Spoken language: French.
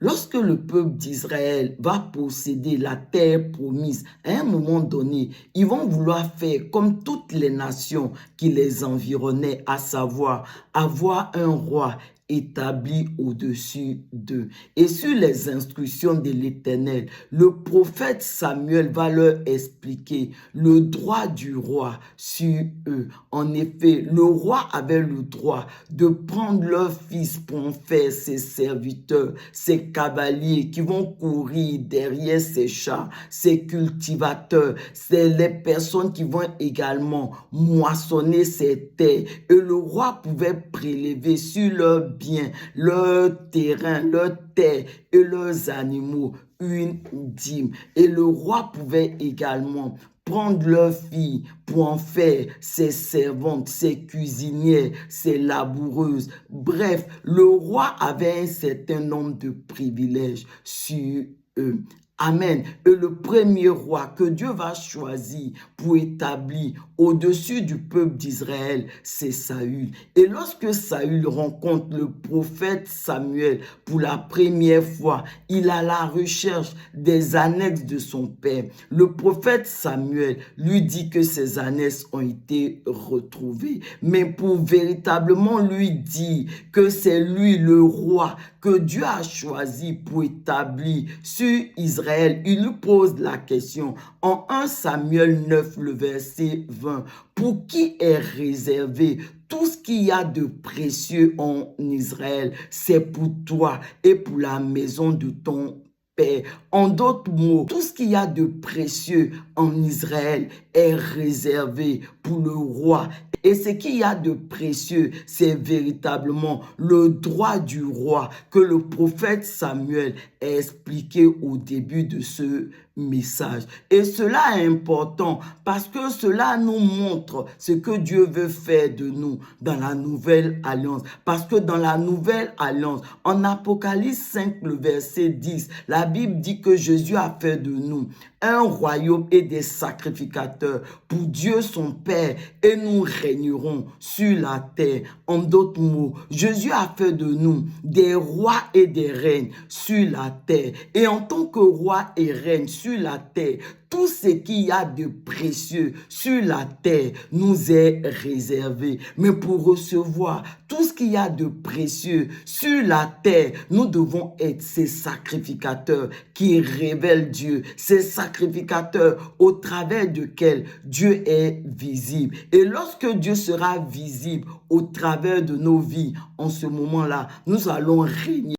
Lorsque le peuple d'Israël va posséder la terre promise, à un moment donné, ils vont vouloir faire comme toutes les nations qui les environnaient, à savoir avoir un roi établi au-dessus d'eux. Et sur les instructions de l'Éternel, le prophète Samuel va leur expliquer le droit du roi sur eux. En effet, le roi avait le droit de prendre leur fils pour en faire ses serviteurs, ses cavaliers qui vont courir derrière ses chars, ses cultivateurs, c'est les personnes qui vont également moissonner ses terres. Et le roi pouvait prélever sur leurs biens, leurs terrains, leurs terres et leurs animaux une dîme. Et le roi pouvait également prendre leurs filles pour en faire ses servantes, ses cuisinières, ses laboureuses. Bref, le roi avait un certain nombre de privilèges sur eux. Amen. Et le premier roi que Dieu va choisir pour établir au-dessus du peuple d'Israël, c'est Saül. Et lorsque Saül rencontre le prophète Samuel pour la première fois, il a la recherche des annexes de son père. Le prophète Samuel lui dit que ces annexes ont été retrouvées. Mais pour véritablement lui dire que c'est lui le roi que Dieu a choisi pour établir sur Israël, il lui pose la question en 1 Samuel 9, le verset 20. Pour qui est réservé tout ce qu'il y a de précieux en Israël? C'est pour toi et pour la maison de ton Père. En d'autres mots, tout ce qu'il y a de précieux en Israël est réservé pour le roi. Et ce qu'il y a de précieux, c'est véritablement le droit du roi que le prophète Samuel a expliqué au début de ce message. Et cela est important parce que cela nous montre ce que Dieu veut faire de nous dans la nouvelle alliance. Parce que dans la nouvelle alliance, en Apocalypse 5, le verset 10, la Bible dit que Jésus a fait de nous un royaume et des sacrificateurs pour Dieu son Père, et nous régnerons sur la terre. En d'autres mots, Jésus a fait de nous des rois et des reines sur la terre. Et en tant que roi et reine sur la terre, tout ce qu'il y a de précieux sur la terre nous est réservé. Mais pour recevoir tout ce qu'il y a de précieux sur la terre, nous devons être ces sacrificateurs qui révèlent Dieu, ces sacrificateurs au travers duquel Dieu est visible. Et lorsque Dieu sera visible au travers de nos vies, en ce moment-là, nous allons régner